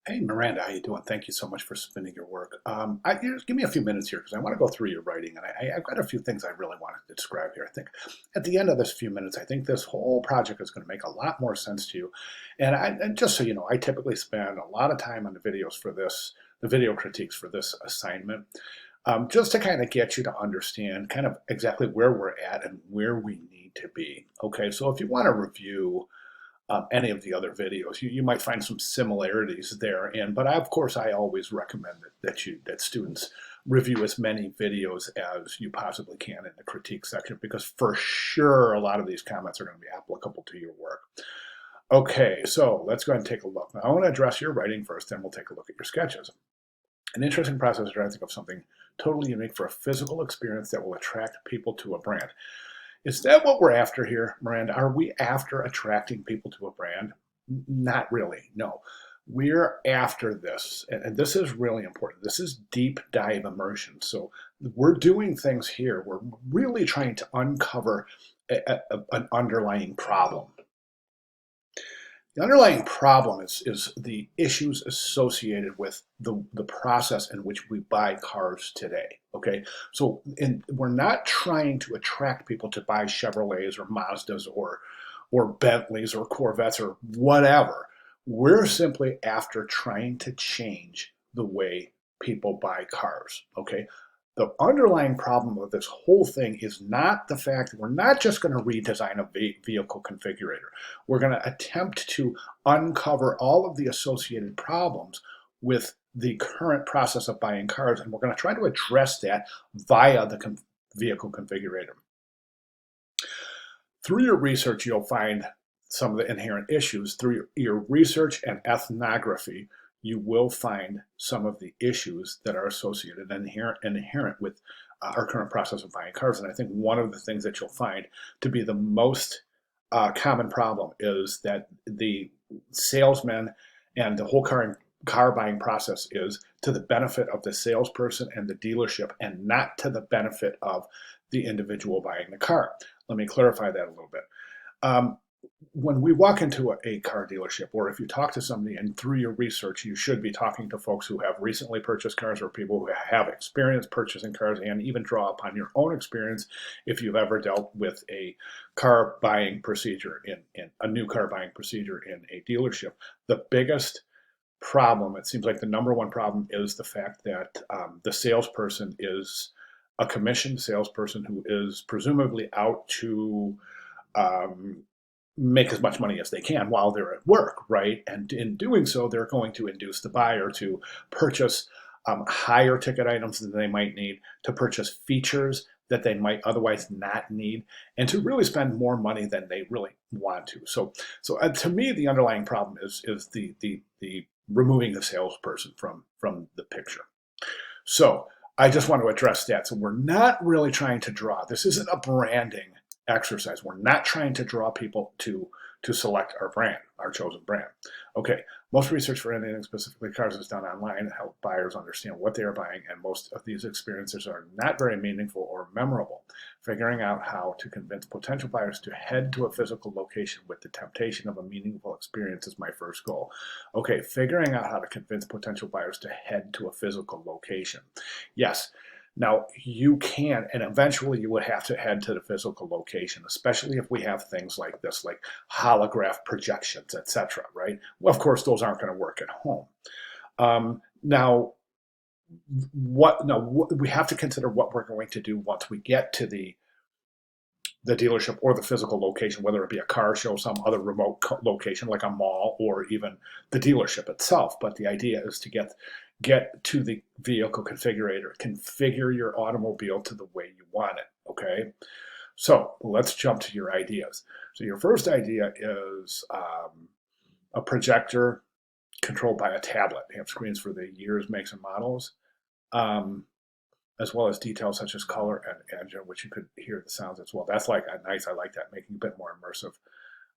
Hey Miranda, how you doing? Thank you so much for submitting your work. Give me a few minutes here because I want to go through your writing, and I've got a few things I really wanted to describe here. I think at the end of this few minutes, I think this whole project is going to make a lot more sense to you. And just so you know, I typically spend a lot of time on the videos for this, the video critiques for this assignment, just to kind of get you to understand kind of exactly where we're at and where we need to be. Okay, so if you want to review any of the other videos. You might find some similarities there. But of course, I always recommend that students review as many videos as you possibly can in the critique section, because for sure a lot of these comments are going to be applicable to your work. Okay, so let's go ahead and take a look. Now, I want to address your writing first, then we'll take a look at your sketches. An interesting process is trying to think of something totally unique for a physical experience that will attract people to a brand. Is that what we're after here, Miranda? Are we after attracting people to a brand? Not really, no. We're after this, and this is really important. This is deep dive immersion. So we're doing things here. We're really trying to uncover an underlying problem. The underlying problem is the issues associated with the process in which we buy cars today. Okay, so we're not trying to attract people to buy Chevrolets or Mazdas or Bentleys or Corvettes or whatever. We're simply after trying to change the way people buy cars. Okay, the underlying problem of this whole thing is not the fact that we're not just going to redesign a vehicle configurator. We're going to attempt to uncover all of the associated problems with the current process of buying cars, and we're going to try to address that via the vehicle configurator. Through your research, you'll find some of the inherent issues. Through your research and ethnography, you will find some of the issues that are associated and inherent with our current process of buying cars. And I think one of the things that you'll find to be the most common problem is that the salesman and the whole car buying process is to the benefit of the salesperson and the dealership, and not to the benefit of the individual buying the car. Let me clarify that a little bit. When we walk into a car dealership, or if you talk to somebody, and through your research, you should be talking to folks who have recently purchased cars or people who have experience purchasing cars, and even draw upon your own experience if you've ever dealt with a car buying procedure in a new car buying procedure in a dealership. The biggest problem, it seems like the number one problem, is the fact that the salesperson is a commissioned salesperson who is presumably out to make as much money as they can while they're at work, right? And in doing so, they're going to induce the buyer to purchase higher ticket items than they might need, to purchase features that they might otherwise not need, and to really spend more money than they really want to. So to me, the underlying problem is the removing the salesperson from the picture. So I just want to address that. So we're not really trying to draw. This isn't a branding exercise. We're not trying to draw people to select our brand, our chosen brand. Okay, most research for anything specifically cars is done online to help buyers understand what they are buying, and most of these experiences are not very meaningful or memorable. Figuring out how to convince potential buyers to head to a physical location with the temptation of a meaningful experience is my first goal. Okay, figuring out how to convince potential buyers to head to a physical location. Yes. Now, you can, and eventually you would have to head to the physical location, especially if we have things like this, like holograph projections, etc., right? Well, of course, those aren't going to work at home. Now, we have to consider what we're going to do once we get to the dealership or the physical location, whether it be a car show, some other remote location like a mall, or even the dealership itself. But the idea is to get to the vehicle configurator, configure your automobile to the way you want it, okay? So let's jump to your ideas. So your first idea is a projector controlled by a tablet. They have screens for the years, makes, and models, as well as details such as color and engine, which you could hear the sounds as well. That's like nice. I like that, making it a bit more immersive.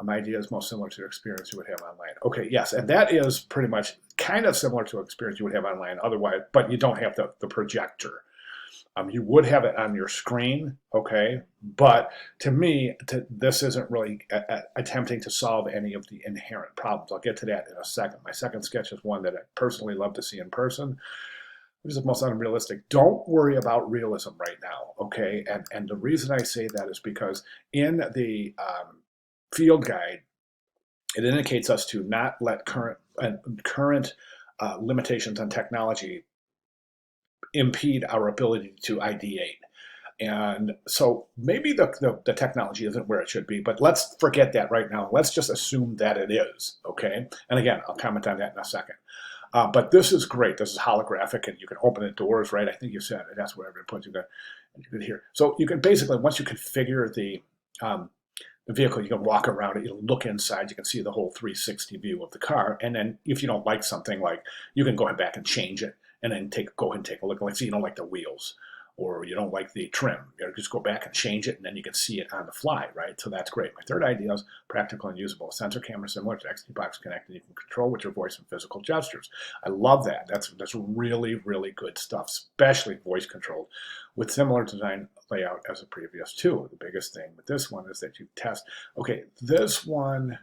My idea is most similar to the experience you would have online. Okay, yes, and that is pretty much kind of similar to an experience you would have online otherwise, but you don't have the projector. You would have it on your screen, okay? But to me, this isn't really attempting to solve any of the inherent problems. I'll get to that in a second. My second sketch is one that I personally love to see in person, which is the most unrealistic. Don't worry about realism right now, okay? And the reason I say that is because in the field guide, it indicates us to not let current limitations on technology impede our ability to ideate. And so maybe the technology isn't where it should be, but let's forget that right now. Let's just assume that it is, okay? And again, I'll comment on that in a second. But this is great. This is holographic, and you can open the doors, right? I think you said it. That's whatever it puts you can hear. So you can basically, once you configure the vehicle, you can walk around it, you look inside, you can see the whole 360 view of the car. And then if you don't like something, like, you can go ahead back and change it, and then go ahead and take a look. Like, say you don't like the wheels, or you don't like the trim, you just go back and change it, and then you can see it on the fly, right? So that's great. My third idea is practical and usable. Sensor camera similar to XD Box connected. You can control with your voice and physical gestures. I love that. That's really, really good stuff, especially voice controlled, with similar design layout as the previous two. The biggest thing with this one is that you test, okay, this one,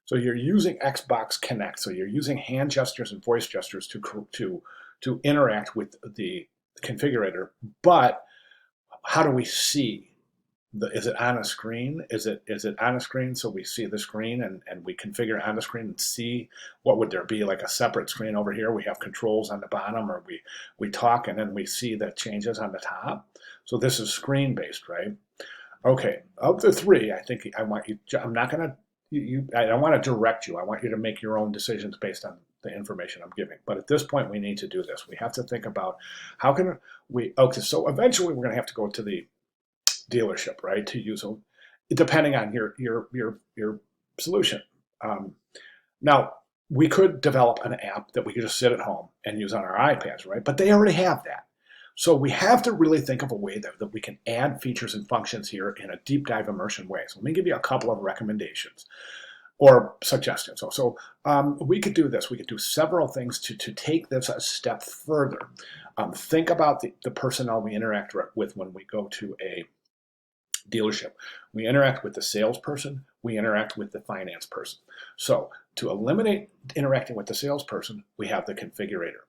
so you're using Xbox Connect, so you're using hand gestures and voice gestures to interact with the configurator, but how do we see? Is it on a screen? Is it on a screen so we see the screen and we configure on the screen and see what would there be, like a separate screen over here? We have controls on the bottom, or we talk and then we see the changes on the top. So this is screen based, right? Okay, of the three, I think I want you, I'm not going to, I don't want to direct you. I want you to make your own decisions based on the information I'm giving. But at this point, we need to do this. We have to think about how can we, okay, so eventually we're going to have to go to the dealership, right, to use them, depending on your solution. Now, we could develop an app that we could just sit at home and use on our iPads, right? But they already have that. So we have to really think of a way that we can add features and functions here in a deep dive immersion way. So let me give you a couple of recommendations or suggestions. So we could do this. We could do several things to take this a step further. Think about the personnel we interact with when we go to a dealership. We interact with the salesperson, we interact with the finance person. So to eliminate interacting with the salesperson, we have the configurator.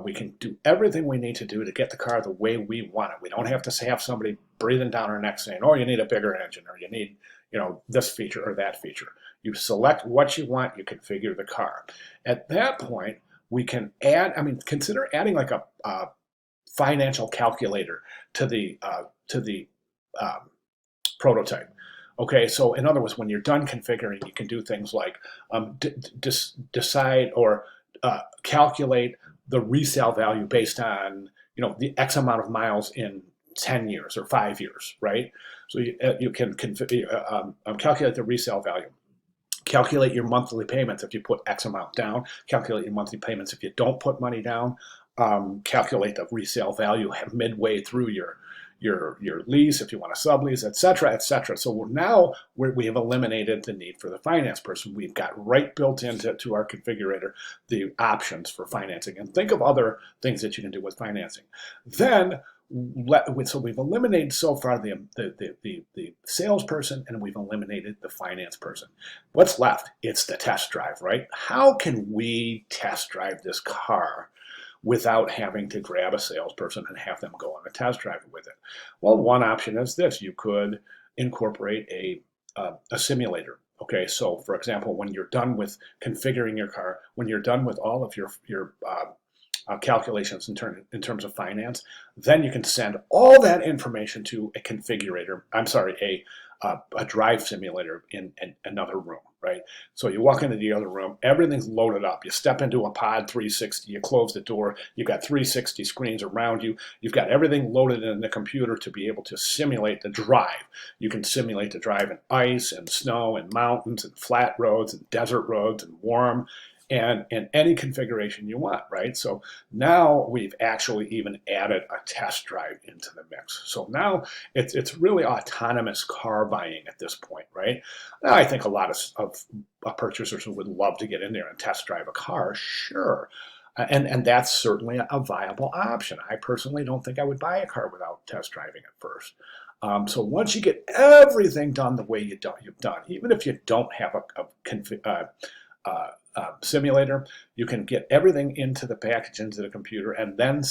We can do everything we need to do to get the car the way we want it. We don't have to have somebody breathing down our neck saying, oh, you need a bigger engine, or you need, this feature or that feature. You select what you want, you configure the car. At that point, we can add, consider adding like a financial calculator to the prototype. Okay, so in other words, when you're done configuring, you can do things like decide or calculate the resale value based on the X amount of miles in 10 years or 5 years, right? So you can calculate the resale value. Calculate your monthly payments if you put X amount down. Calculate your monthly payments if you don't put money down. Calculate the resale value midway through your lease, if you want to sublease, et cetera, et cetera. So now we have eliminated the need for the finance person. We've got right built into our configurator the options for financing. And think of other things that you can do with financing. Then, so we've eliminated so far the salesperson, and we've eliminated the finance person. What's left? It's the test drive, right? How can we test drive this car without having to grab a salesperson and have them go on a test drive with it? Well, one option is this. You could incorporate a simulator. Okay, so for example, when you're done with configuring your car, when you're done with all of your calculations in terms of finance, then you can send all that information to a configurator, a drive simulator in another room, right? So you walk into the other room, everything's loaded up. You step into a pod 360, you close the door, you've got 360 screens around you, you've got everything loaded in the computer to be able to simulate the drive. You can simulate the drive in ice and snow and mountains and flat roads and desert roads and warm, and any configuration you want, right? So now we've actually even added a test drive into the mix. So now it's really autonomous car buying at this point, right? Now, I think a lot of purchasers would love to get in there and test drive a car, sure. And that's certainly a viable option. I personally don't think I would buy a car without test driving it first. So once you get everything done the way you've done, even if you don't have a simulator, you can get everything into the package, into the computer, and then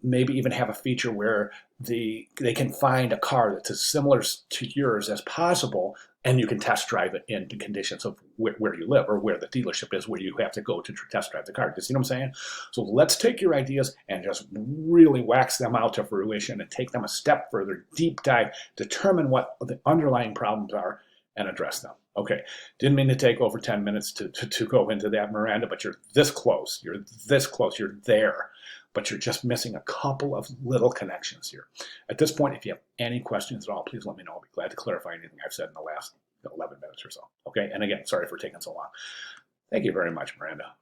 maybe even have a feature where they can find a car that's as similar to yours as possible, and you can test drive it in the conditions of where you live or where the dealership is, where you have to go to test drive the car. You see what I'm saying? So let's take your ideas and just really wax them out to fruition and take them a step further, deep dive, determine what the underlying problems are, and address them. Okay, didn't mean to take over 10 minutes to go into that, Miranda, but you're this close. You're this close. You're there. But you're just missing a couple of little connections here. At this point, if you have any questions at all, please let me know. I'll be glad to clarify anything I've said in the last 11 minutes or so. Okay, and again, sorry for taking so long. Thank you very much, Miranda.